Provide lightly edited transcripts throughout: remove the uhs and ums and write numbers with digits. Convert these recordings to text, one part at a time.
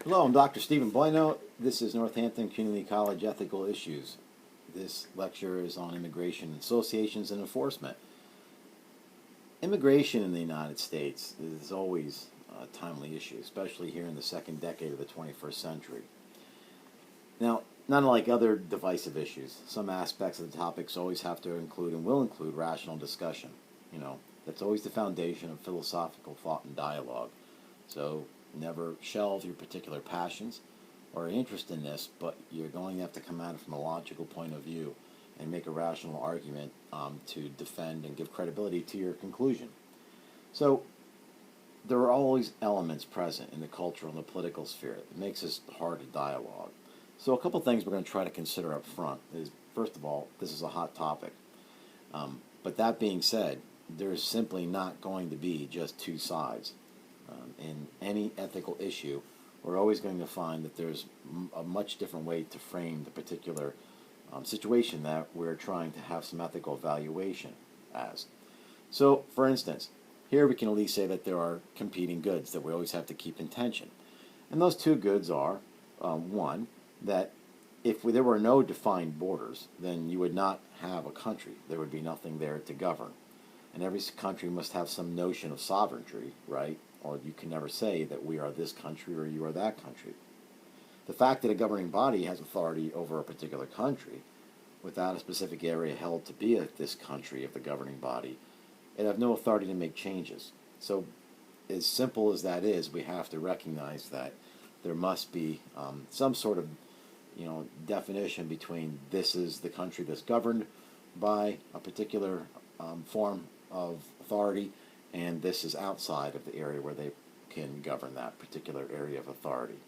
Hello, I'm Dr. Stephen Bueno. This is Northampton Community College Ethical Issues. This lecture is on immigration associations and enforcement. Immigration in the United States is always a timely issue, especially here in the second decade of the 21st century. Now, not unlike other divisive issues, some aspects of the topics always have to include and will include rational discussion. That's always the foundation of philosophical thought and dialogue. So never shelve your particular passions or interest in this, but you're going to have to come at it from a logical point of view and make a rational argument to defend and give credibility to your conclusion. So there are always elements present in the cultural and the political sphere that makes this hard to dialogue. So a couple things we're going to try to consider up front is, first of all, this is a hot topic. But that being said, there's simply not going to be just two sides. In any ethical issue, we're always going to find that there's a much different way to frame the particular situation that we're trying to have some ethical evaluation as. So, for instance, here we can at least say that there are competing goods that we always have to keep in tension. And those two goods are, one, that if there were no defined borders, then you would not have a country. There would be nothing there to govern. And every country must have some notion of sovereignty, right? Or you can never say that we are this country or you are that country. The fact that a governing body has authority over a particular country without a specific area held to be this country of the governing body, it have no authority to make changes. So as simple as that is, we have to recognize that there must be some sort of definition between this is the country that's governed by a particular form of authority, and this is outside of the area where they can govern that particular area of authority.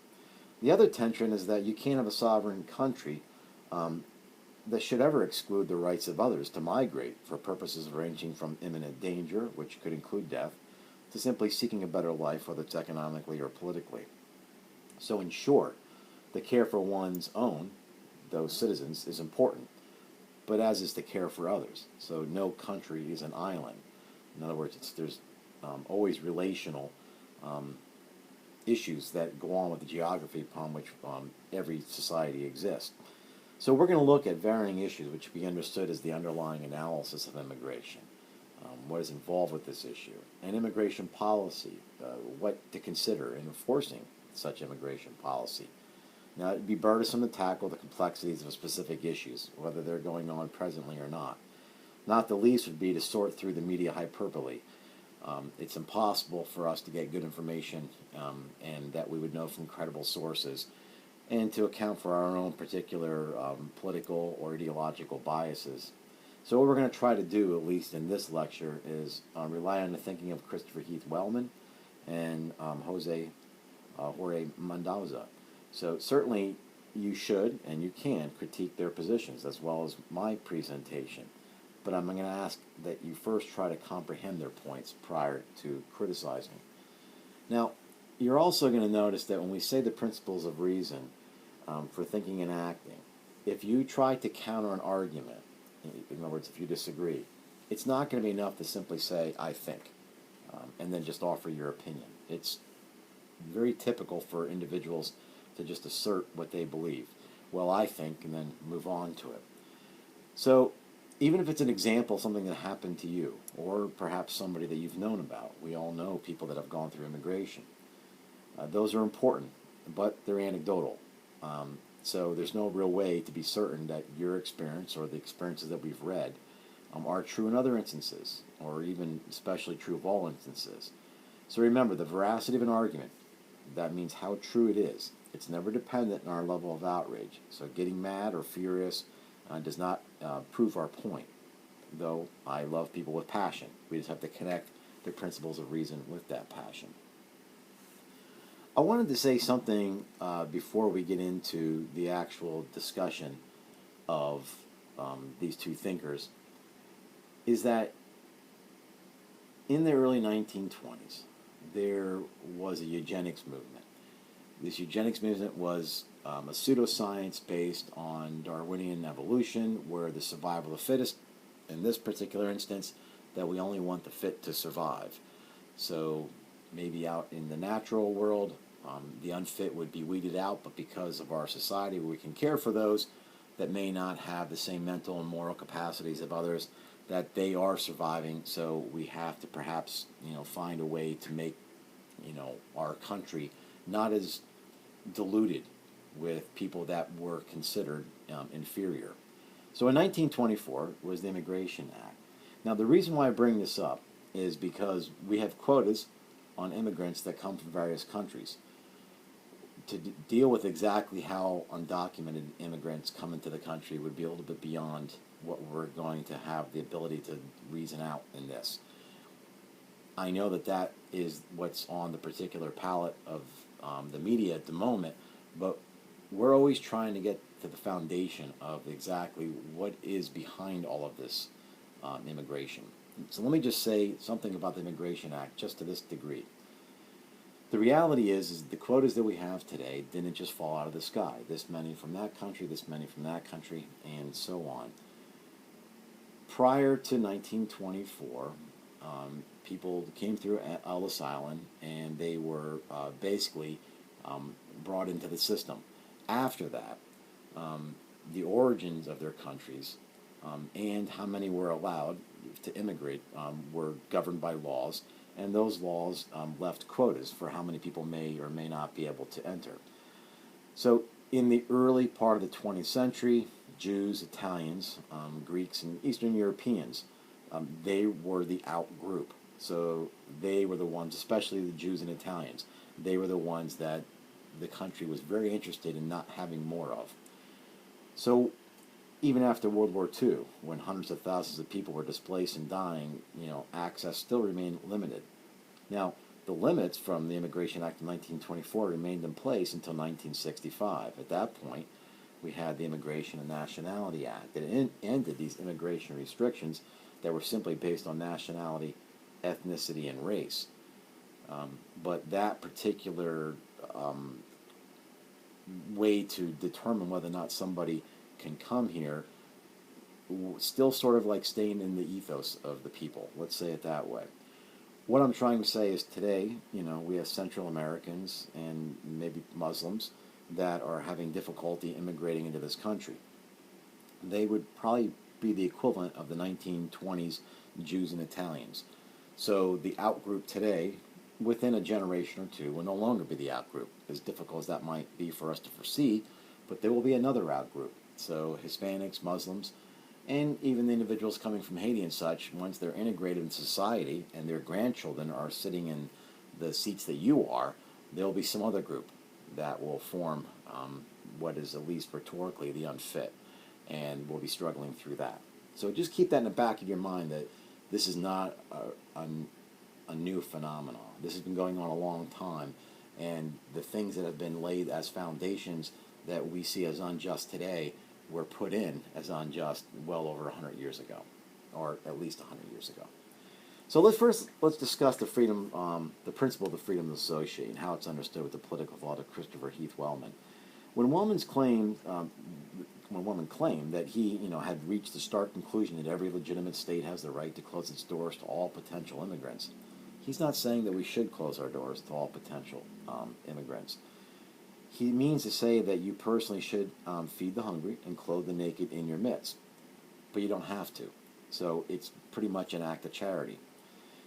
The other tension is that you can't have a sovereign country that should ever exclude the rights of others to migrate for purposes ranging from imminent danger, which could include death, to simply seeking a better life, whether it's economically or politically. So in short, the care for one's own, those citizens, is important, but as is the care for others. So no country is an island. In other words, there's always relational issues that go on with the geography upon which every society exists. So we're going to look at varying issues which we understood as the underlying analysis of immigration, what is involved with this issue, and immigration policy, what to consider in enforcing such immigration policy. Now, it'd be burdensome to tackle the complexities of specific issues, whether they're going on presently or not. Not the least would be to sort through the media hyperbole. It's impossible for us to get good information and that we would know from credible sources, and to account for our own particular political or ideological biases. So what we're going to try to do, at least in this lecture, is rely on the thinking of Christopher Heath Wellman and Jorge Mendoza. So certainly you should and you can critique their positions as well as my presentation. But I'm going to ask that you first try to comprehend their points prior to criticizing. Now, you're also going to notice that when we say the principles of reason for thinking and acting, if you try to counter an argument, in other words, if you disagree, it's not going to be enough to simply say, I think, and then just offer your opinion. It's very typical for individuals to just assert what they believe. Well, I think, and then move on to it. So even if it's an example of something that happened to you, or perhaps somebody that you've known about, we all know people that have gone through immigration. Those are important, but they're anecdotal. So there's no real way to be certain that your experience or the experiences that we've read are true in other instances, or even especially true of all instances. So remember, the veracity of an argument, that means how true it is. It's never dependent on our level of outrage. So getting mad or furious does not prove our point, though I love people with passion. We just have to connect the principles of reason with that passion. I wanted to say something before we get into the actual discussion of these two thinkers, is that in the early 1920s, there was a eugenics movement. This eugenics movement was a pseudoscience based on Darwinian evolution, where the survival of the fittest, in this particular instance, that we only want the fit to survive. So maybe out in the natural world, The unfit would be weeded out, but because of our society, we can care for those that may not have the same mental and moral capacities of others, that they are surviving. So we have to perhaps, find a way to make, our country not as diluted with people that were considered inferior. So in 1924 was the Immigration Act. Now the reason why I bring this up is because we have quotas on immigrants that come from various countries. To deal with exactly how undocumented immigrants come into the country would be a little bit beyond what we're going to have the ability to reason out in this. I know that that is what's on the particular palette of the media at the moment, but we're always trying to get to the foundation of exactly what is behind all of this immigration. So let me just say something about the Immigration Act, just to this degree. The reality is the quotas that we have today didn't just fall out of the sky. This many from that country, this many from that country, and so on. Prior to 1924, people came through Ellis Island, and they were basically brought into the system. After that, the origins of their countries and how many were allowed to immigrate were governed by laws, and those laws left quotas for how many people may or may not be able to enter. So in the early part of the 20th century, Jews, Italians, Greeks, and Eastern Europeans, they were the out group. So they were the ones, especially the Jews and Italians, they were the ones that the country was very interested in not having more of. So even after World War II, when hundreds of thousands of people were displaced and dying, access still remained limited. Now, the limits from the Immigration Act of 1924 remained in place until 1965. At that point, we had the Immigration and Nationality Act that ended these immigration restrictions that were simply based on nationality, ethnicity, and race. But that particular way to determine whether or not somebody can come here still sort of like staying in the ethos of the people. Let's say it that way. What I'm trying to say is today, we have Central Americans and maybe Muslims that are having difficulty immigrating into this country. They would probably be the equivalent of the 1920s Jews and Italians. So the out-group today, within a generation or two, will no longer be the out-group, as difficult as that might be for us to foresee, but there will be another out-group. So Hispanics, Muslims, and even the individuals coming from Haiti and such, once they're integrated in society and their grandchildren are sitting in the seats that you are, there will be some other group that will form what is at least rhetorically the unfit, and we'll be struggling through that. So just keep that in the back of your mind that this is not a new phenomenon. This has been going on a long time, and the things that have been laid as foundations that we see as unjust today were put in as unjust well over 100 years ago, or at least 100 years ago. So let's discuss the principle of the freedom to associate and how it's understood with the political thought of Christopher Heath Wellman. When Wellman claimed that he, had reached the stark conclusion that every legitimate state has the right to close its doors to all potential immigrants, he's not saying that we should close our doors to all potential immigrants. He means to say that you personally should feed the hungry and clothe the naked in your midst, but you don't have to. So it's pretty much an act of charity.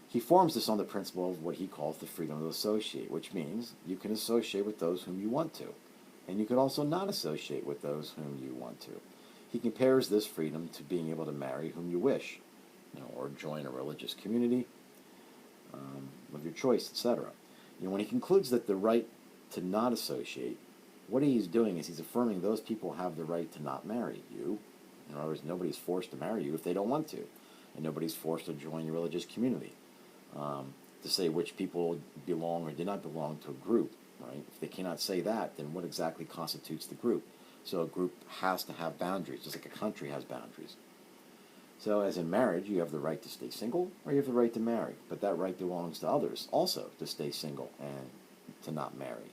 He forms this on the principle of what he calls the freedom to associate, which means you can associate with those whom you want to, and you can also not associate with those whom you want to. He compares this freedom to being able to marry whom you wish, or join a religious community of your choice, etc. When he concludes that the right to not associate, what he's doing is he's affirming those people have the right to not marry you. In other words, nobody's forced to marry you if they don't want to, and nobody's forced to join your religious community. To say which people belong or do not belong to a group, right? If they cannot say that, then what exactly constitutes the group? So a group has to have boundaries, just like a country has boundaries. So as in marriage, you have the right to stay single or you have the right to marry, but that right belongs to others also to stay single and to not marry.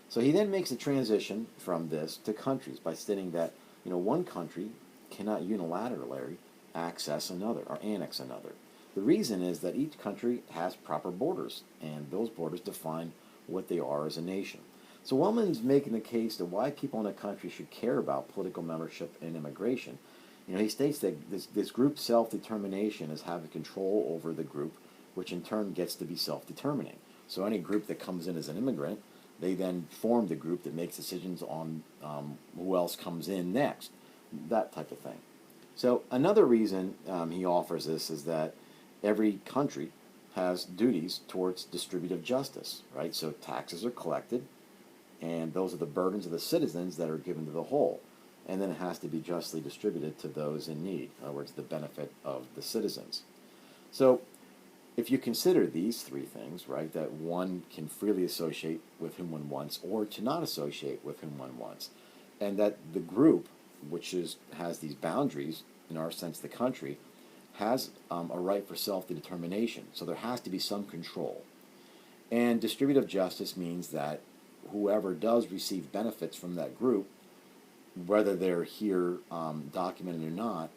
So he then makes a transition from this to countries by stating that, one country cannot unilaterally access another or annex another. The reason is that each country has proper borders, and those borders define what they are as a nation. So Wellman's making the case that why people in a country should care about political membership and immigration. He states that this group self-determination is having control over the group, which in turn gets to be self-determining. So any group that comes in as an immigrant, they then form the group that makes decisions on who else comes in next, that type of thing. So another reason he offers this is that every country has duties towards distributive justice, right? So taxes are collected, and those are the burdens of the citizens that are given to the whole. And then it has to be justly distributed to those in need, in other words, the benefit of the citizens. So if you consider these three things, right, that one can freely associate with whom one wants or to not associate with whom one wants, and that the group, which has these boundaries, in our sense the country, has a right for self-determination. So there has to be some control. And distributive justice means that whoever does receive benefits from that group, whether they're here documented or not,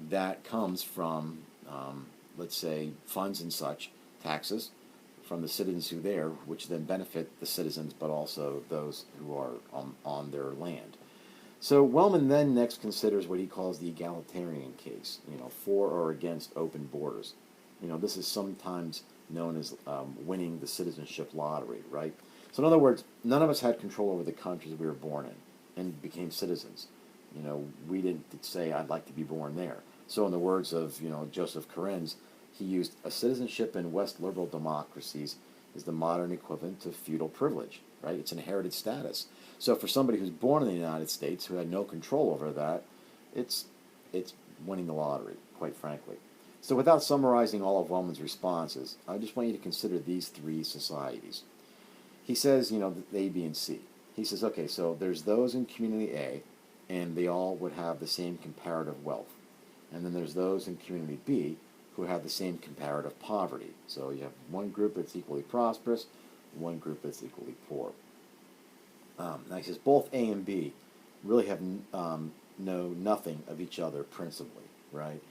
that comes from, let's say, funds and such, taxes from the citizens who are there, which then benefit the citizens, but also those who are on their land. So Wellman then next considers what he calls the egalitarian case, for or against open borders. This is sometimes known as winning the citizenship lottery, right? So in other words, none of us had control over the countries we were born in and became citizens. We didn't say, I'd like to be born there. So in the words of, Joseph Corin's, he used a citizenship in West liberal democracies is the modern equivalent to feudal privilege, right? It's inherited status. So for somebody who's born in the United States who had no control over that, it's winning the lottery, quite frankly. So without summarizing all of Wellman's responses, I just want you to consider these three societies. He says, the A, B, and C. He says, okay, so there's those in community A, and they all would have the same comparative wealth. And then there's those in community B who have the same comparative poverty. So you have one group that's equally prosperous, one group that's equally poor. Now he says both A and B really have know nothing of each other principally, right?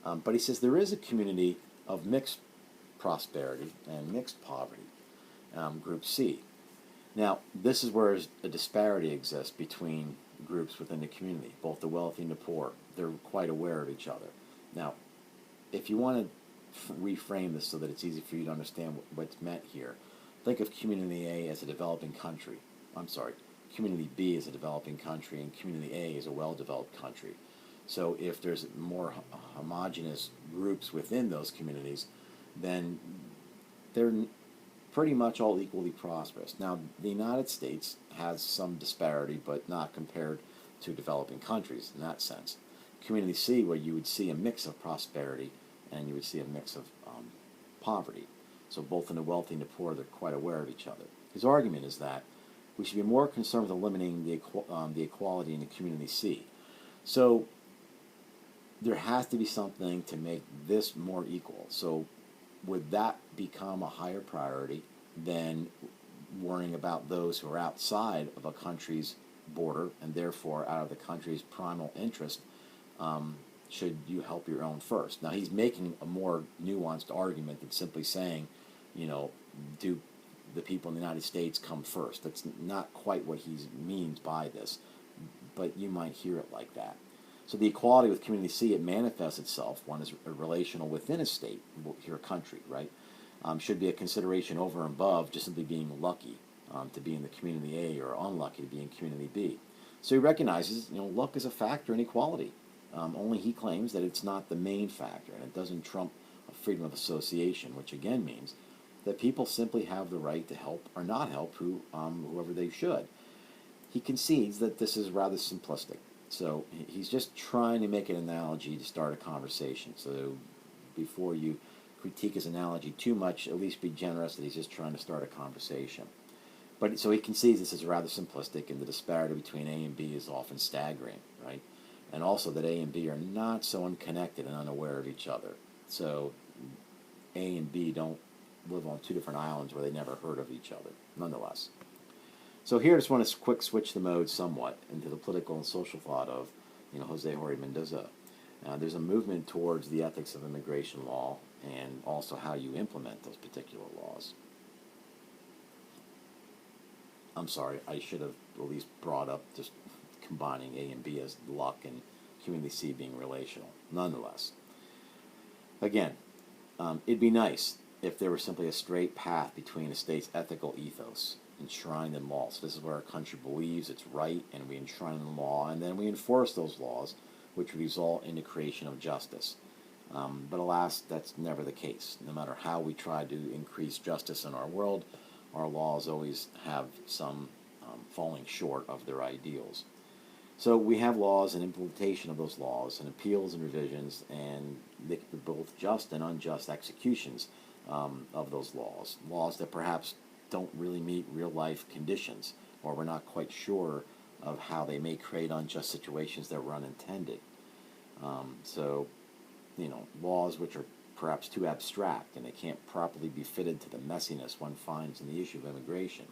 But he says there is a community of mixed prosperity and mixed poverty, group C. Now this is where a disparity exists between groups within the community, both the wealthy and the poor. They're quite aware of each other. Now, if you want to reframe this so that it's easy for you to understand what's meant here, think of community A as a developing country. Community B is a developing country, and community A is a well-developed country. So if there's more homogeneous groups within those communities, then they're pretty much all equally prosperous. Now, the United States has some disparity, but not compared to developing countries in that sense. Community C, where you would see a mix of prosperity and you would see a mix of poverty. So both in the wealthy and the poor, they're quite aware of each other. His argument is that we should be more concerned with eliminating the equality in the community C. So there has to be something to make this more equal. So would that become a higher priority than worrying about those who are outside of a country's border and therefore out of the country's primal interest? Should you help your own first? Now he's making a more nuanced argument than simply saying, do the people in the United States come first. That's not quite what he means by this, but you might hear it like that. So the equality with community C, it manifests itself, one is relational within a state, here a country, right? Should be a consideration over and above just simply being lucky to be in the community A or unlucky to be in community B. So he recognizes, luck is a factor in equality. Only he claims that it's not the main factor, and it doesn't trump freedom of association, which again means that people simply have the right to help or not help whoever they should. He concedes that this is rather simplistic. So he's just trying to make an analogy to start a conversation. So before you critique his analogy too much, at least be generous that he's just trying to start a conversation. But so he concedes this is rather simplistic, and the disparity between A and B is often staggering, right? And also that A and B are not so unconnected and unaware of each other. So A and B don't live on two different islands where they never heard of each other, nonetheless. So here I just want to quick switch the mode somewhat into the political and social thought of, Jose Jorge Mendoza. There's a movement towards the ethics of immigration law and also how you implement those particular laws. I'm sorry, I should have at least brought up just combining A and B as luck and community C being relational. Nonetheless, again, it'd be nice if there was simply a straight path between a state's ethical ethos enshrined in law. So this is where our country believes it's right, and we enshrine in law, and then we enforce those laws, which result in the creation of justice. But alas, that's never the case. No matter how we try to increase justice in our world, our laws always have some falling short of their ideals. So we have laws and implementation of those laws and appeals and revisions, and they can be both just and unjust executions of those laws. Laws that perhaps don't really meet real-life conditions, or we're not quite sure of how they may create unjust situations that were unintended. So, laws which are perhaps too abstract and they can't properly be fitted to the messiness one finds in the issue of immigration.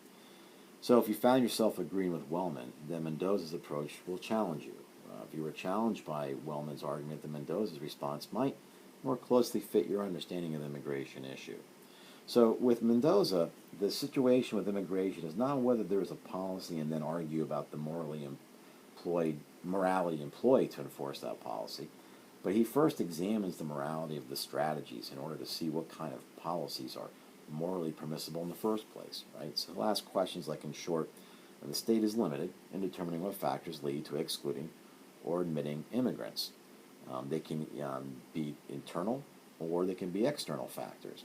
So if you found yourself agreeing with Wellman, then Mendoza's approach will challenge you. If you were challenged by Wellman's argument, then Mendoza's response might more closely fit your understanding of the immigration issue. So with Mendoza, the situation with immigration is not whether there is a policy and then argue about the morality employed to enforce that policy, but he first examines the morality of the strategies in order to see what kind of policies are morally permissible in the first place, right? So he'll ask questions like, in short, the state is limited in determining what factors lead to excluding or admitting immigrants. They can be internal or they can be external factors.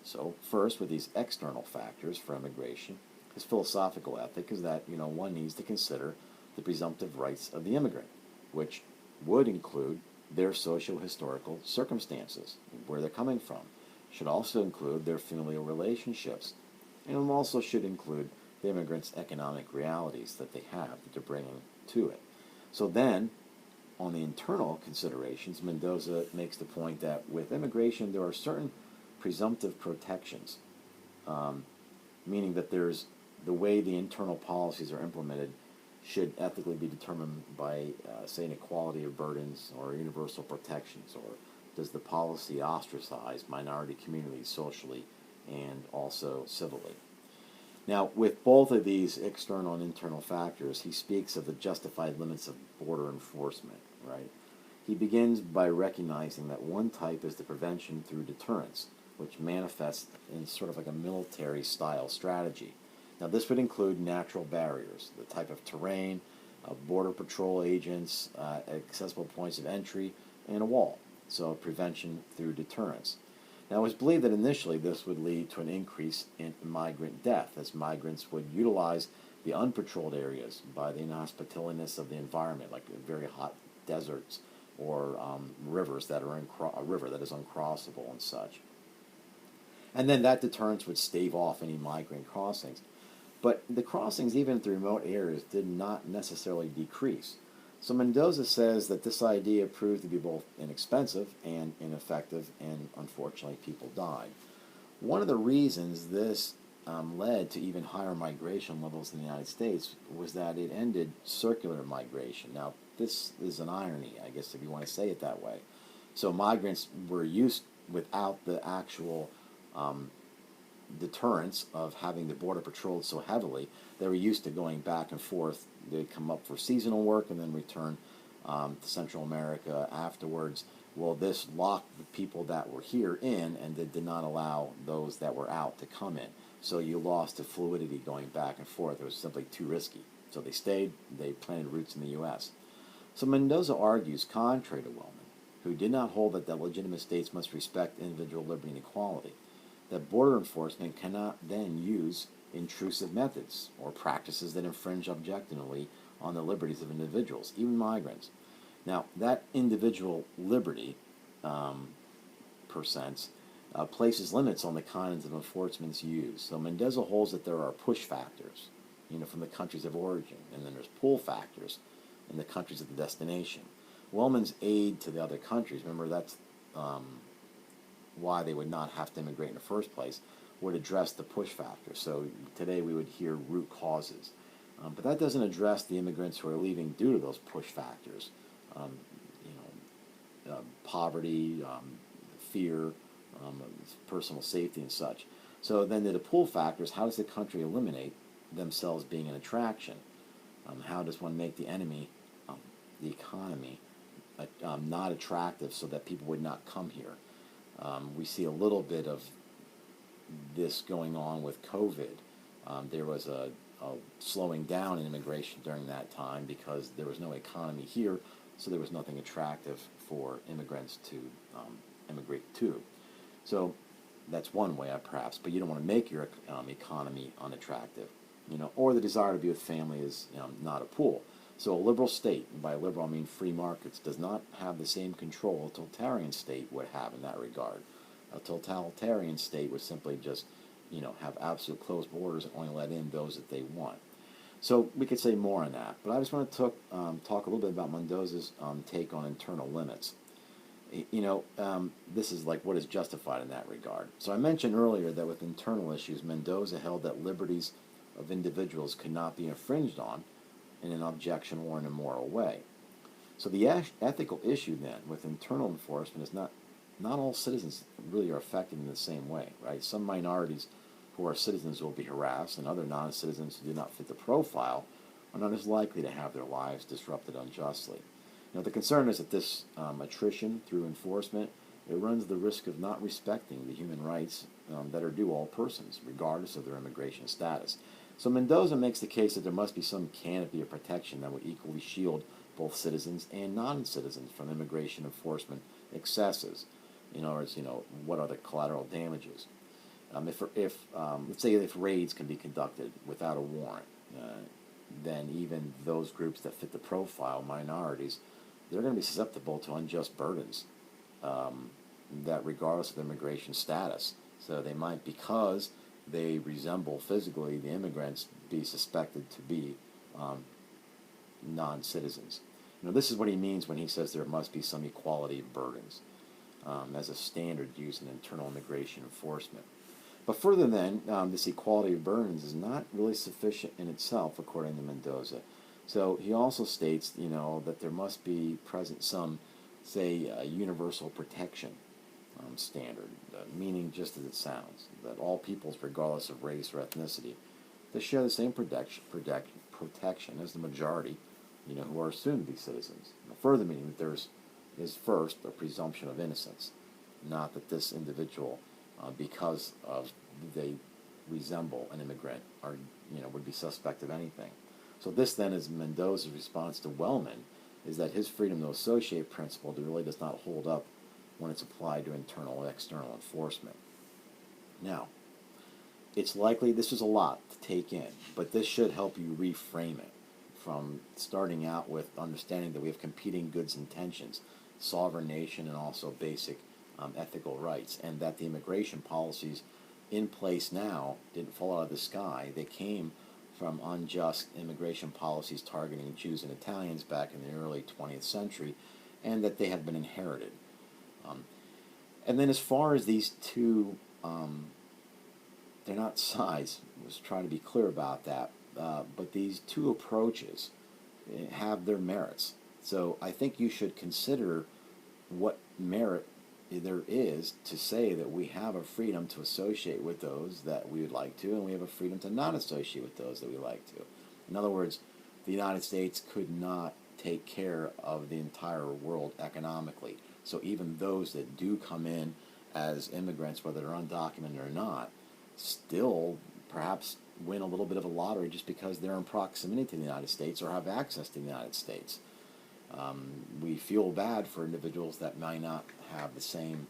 So first, with these external factors for immigration, his philosophical ethic is that one needs to consider the presumptive rights of the immigrant, which would include their socio-historical circumstances, where they're coming from. Should also include their familial relationships, and also should include the immigrants' economic realities that they have that they're bringing to it. So then, on the internal considerations, Mendoza makes the point that with immigration there are certain presumptive protections, meaning that there's the way the internal policies are implemented should ethically be determined by, say, an equality of burdens or universal protections, or does the policy ostracize minority communities socially and also civilly? Now, with both of these external and internal factors, he speaks of the justified limits of border enforcement, right? He begins by recognizing that one type is the prevention through deterrence, which manifests in sort of like a military-style strategy. Now, this would include natural barriers, the type of terrain, border patrol agents, accessible points of entry, and a wall. So prevention through deterrence. Now, it was believed that initially this would lead to an increase in migrant death, as migrants would utilize the unpatrolled areas by the inhospitaliness of the environment, like very hot deserts or rivers that are a river that is uncrossable and such. And then that deterrence would stave off any migrant crossings. But the crossings, even at the remote areas, did not necessarily decrease. So Mendoza says that this idea proved to be both inexpensive and ineffective, and unfortunately people died. One of the reasons this led to even higher migration levels in the United States was that it ended circular migration. Now, this is an irony, I guess, if you want to say it that way. So migrants were used, without the actual deterrence of having the border patrolled so heavily, they were used to going back and forth. They'd come up for seasonal work and then return to Central America afterwards. Well, this locked the people that were here in, and did not allow those that were out to come in. So you lost the fluidity going back and forth. It was simply too risky. So they stayed, they planted roots in the U.S. So Mendoza argues, contrary to Wellman, who did not hold that legitimate states must respect individual liberty and equality, that border enforcement cannot then use intrusive methods or practices that infringe objectively on the liberties of individuals, even migrants. Now, that individual liberty, places limits on the kinds of enforcements used. So Mendoza holds that there are push factors, from the countries of origin, and then there's pull factors in the countries of the destination. Wellman's aid to the other countries, remember that's why they would not have to immigrate in the first place, would address the push factor. So today we would hear root causes. But that doesn't address the immigrants who are leaving due to those push factors. Poverty, fear, personal safety and such. So then the pull factors, how does the country eliminate themselves being an attraction. How does one make the enemy, the economy, not attractive so that people would not come here? We see a little bit of this going on with COVID. There was a slowing down in immigration during that time because there was no economy here, so there was nothing attractive for immigrants to immigrate to. So that's one way, perhaps, but you don't want to make your economy unattractive, or the desire to be with family is not a pull. So a liberal state, and by liberal I mean free markets, does not have the same control a totalitarian state would have in that regard. A totalitarian state would simply just, have absolute closed borders and only let in those that they want. So we could say more on that, but I just want to talk a little bit about Mendoza's take on internal limits. This is like what is justified in that regard. So I mentioned earlier that with internal issues, Mendoza held that liberties of individuals could not be infringed on in an objectionable or an immoral way. So the ethical issue then with internal enforcement is not all citizens really are affected in the same way, right? Some minorities who are citizens will be harassed, and other non-citizens who do not fit the profile are not as likely to have their lives disrupted unjustly. The concern is that this attrition through enforcement, it runs the risk of not respecting the human rights that are due all persons, regardless of their immigration status. So Mendoza makes the case that there must be some canopy of protection that would equally shield both citizens and non-citizens from immigration enforcement excesses. In other words, what are the collateral damages? If let's say if raids can be conducted without a warrant, then even those groups that fit the profile, minorities, they're going to be susceptible to unjust burdens that regardless of their immigration status. So they might, because they resemble physically the immigrants, be suspected to be non-citizens. This is what he means when he says there must be some equality of burdens as a standard used in internal immigration enforcement. But further then, this equality of burdens is not really sufficient in itself, according to Mendoza. So he also states, that there must be present some, say, universal protection standard, meaning just as it sounds, that all peoples, regardless of race or ethnicity, they share the same protection as the majority, who are assumed to be citizens. Further meaning that there is first a presumption of innocence, not that this individual, because of they resemble an immigrant, are would be suspect of anything. So this then is Mendoza's response to Wellman, is that his freedom to associate principle really does not hold up when it's applied to internal and external enforcement. Now, it's likely this is a lot to take in, but this should help you reframe it from starting out with understanding that we have competing goods and tensions, sovereign nation and also basic ethical rights, and that the immigration policies in place now didn't fall out of the sky. They came from unjust immigration policies targeting Jews and Italians back in the early 20th century, and that they have been inherited. And then as far as these two, they're not sides, let's try to be clear about that, but these two approaches have their merits. So I think you should consider what merit there is to say that we have a freedom to associate with those that we would like to, and we have a freedom to not associate with those that we like to. In other words, the United States could not take care of the entire world economically. So even those that do come in as immigrants, whether they're undocumented or not, still perhaps win a little bit of a lottery just because they're in proximity to the United States or have access to the United States. We feel bad for individuals that might not have the same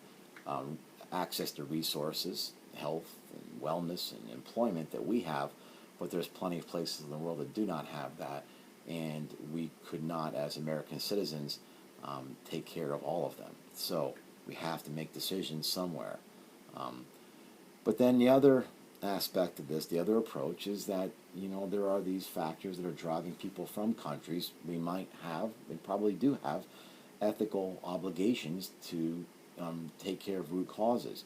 access to resources, health, and wellness, and employment that we have, but there's plenty of places in the world that do not have that, and we could not, as American citizens, take care of all of them. So we have to make decisions somewhere. But then the other aspect of this, the other approach, is that there are these factors that are driving people from countries we might have, and probably do have, ethical obligations to take care of root causes.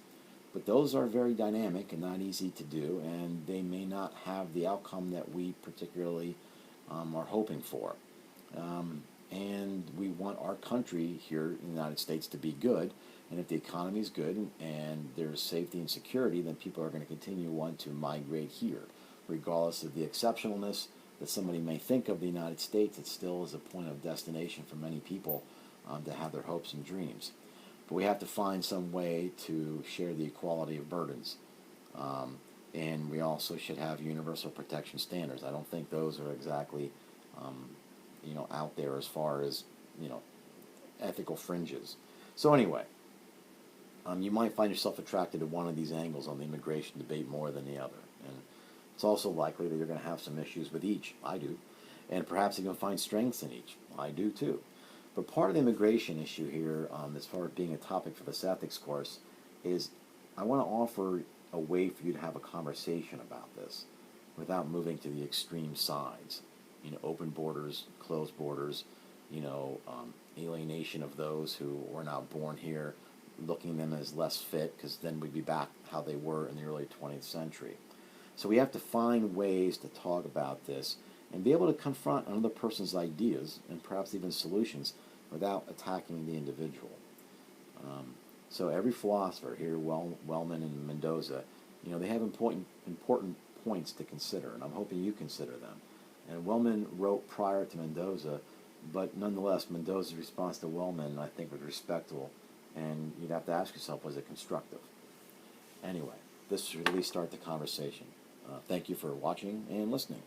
But those are very dynamic and not easy to do, and they may not have the outcome that we particularly are hoping for. And we want our country here in the United States to be good, and if the economy is good and there's safety and security, then people are going to continue to want to migrate here. regardless of the exceptionalness that somebody may think of the United States, it still is a point of destination for many people to have their hopes and dreams. But we have to find some way to share the equality of burdens. And we also should have universal protection standards. I don't think those are exactly, out there as far as, ethical fringes. So anyway, you might find yourself attracted to one of these angles on the immigration debate more than the other. And it's also likely that you're going to have some issues with each. I do. And perhaps you're going to find strengths in each. I do too. But part of the immigration issue here, as far as being a topic for this ethics course, is I want to offer a way for you to have a conversation about this without moving to the extreme sides. Open borders, closed borders, alienation of those who were not born here, looking at them as less fit, because then we'd be back how they were in the early 20th century. So we have to find ways to talk about this and be able to confront another person's ideas and perhaps even solutions without attacking the individual. So every philosopher here, Wellman and Mendoza, they have important points to consider, and I'm hoping you consider them. And Wellman wrote prior to Mendoza, but nonetheless, Mendoza's response to Wellman, I think, was respectable, and you'd have to ask yourself, was it constructive? Anyway, this should at least start the conversation. Thank you for watching and listening.